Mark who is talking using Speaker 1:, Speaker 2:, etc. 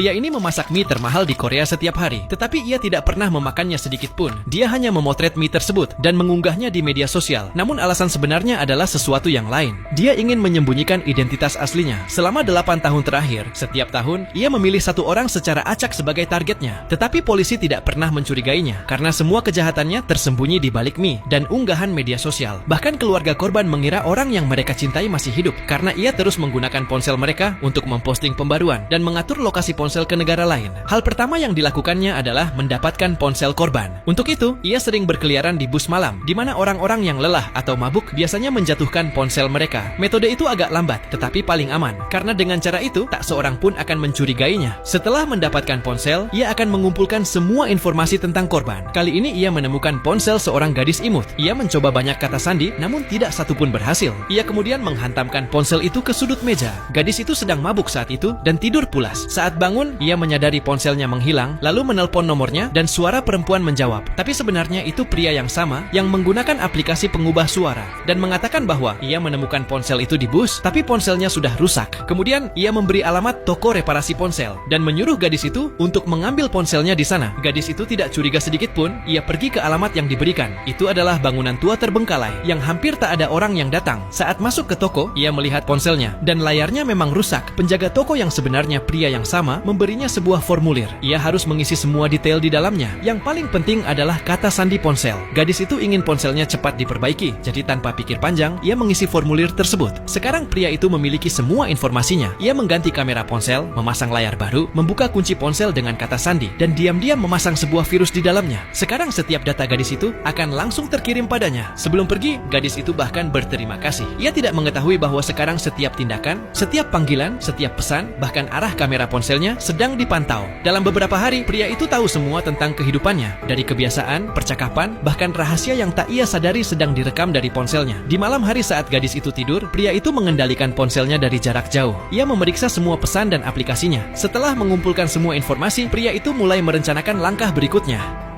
Speaker 1: Pria ini memasak mie termahal di Korea setiap hari, tetapi ia tidak pernah memakannya sedikit pun. Dia hanya memotret mie tersebut dan mengunggahnya di media sosial. Namun alasan sebenarnya adalah sesuatu yang lain. Dia ingin menyembunyikan identitas aslinya. Selama 8 tahun terakhir, setiap tahun, ia memilih satu orang secara acak sebagai targetnya. Tetapi polisi tidak pernah mencurigainya, karena semua kejahatannya tersembunyi di balik mie dan unggahan media sosial. Bahkan keluarga korban mengira orang yang mereka cintai masih hidup, karena ia terus menggunakan ponsel mereka untuk memposting pembaruan dan mengatur lokasi ponsel ke negara lain. Hal pertama yang dilakukannya adalah mendapatkan ponsel korban. Untuk itu, ia sering berkeliaran di bus malam, di mana orang-orang yang lelah atau mabuk biasanya menjatuhkan ponsel mereka. Metode itu agak lambat, tetapi paling aman, karena dengan cara itu, tak seorang pun akan mencurigainya. Setelah mendapatkan ponsel, ia akan mengumpulkan semua informasi tentang korban. Kali ini ia menemukan ponsel seorang gadis imut. Ia mencoba banyak kata sandi, namun tidak satu pun berhasil. Ia kemudian menghantamkan ponsel itu ke sudut meja. Gadis itu sedang mabuk saat itu dan tidur pulas. Saat bangun, ia menyadari ponselnya menghilang, lalu menelpon nomornya dan suara perempuan menjawab. Tapi sebenarnya itu pria yang sama yang menggunakan aplikasi pengubah suara dan mengatakan bahwa ia menemukan ponsel itu di bus, tapi ponselnya sudah rusak. Kemudian ia memberi alamat toko reparasi ponsel dan menyuruh gadis itu untuk mengambil ponselnya di sana. Gadis itu tidak curiga sedikit pun. Ia pergi ke alamat yang diberikan. Itu adalah bangunan tua terbengkalai yang hampir tak ada orang yang datang. Saat masuk ke toko, ia melihat ponselnya dan layarnya memang rusak. Penjaga toko yang sebenarnya pria yang sama memberinya sebuah formulir. Ia harus mengisi semua detail di dalamnya. Yang paling penting adalah kata sandi ponsel. Gadis itu ingin ponselnya cepat diperbaiki, jadi tanpa pikir panjang, ia mengisi formulir tersebut. Sekarang pria itu memiliki semua informasinya. Ia mengganti kamera ponsel, memasang layar baru, membuka kunci ponsel dengan kata sandi, dan diam-diam memasang sebuah virus di dalamnya. Sekarang setiap data gadis itu akan langsung terkirim padanya. Sebelum pergi, gadis itu bahkan berterima kasih. Ia tidak mengetahui bahwa sekarang setiap tindakan, setiap panggilan, setiap pesan, bahkan arah kamera ponselnya sedang dipantau. Dalam beberapa hari, pria itu tahu semua tentang kehidupannya, dari kebiasaan, percakapan, bahkan rahasia yang tak ia sadari sedang direkam dari ponselnya. Di malam hari saat gadis itu tidur, pria itu mengendalikan ponselnya dari jarak jauh. Ia memeriksa semua pesan dan aplikasinya. Setelah mengumpulkan semua informasi, pria itu mulai merencanakan langkah berikutnya.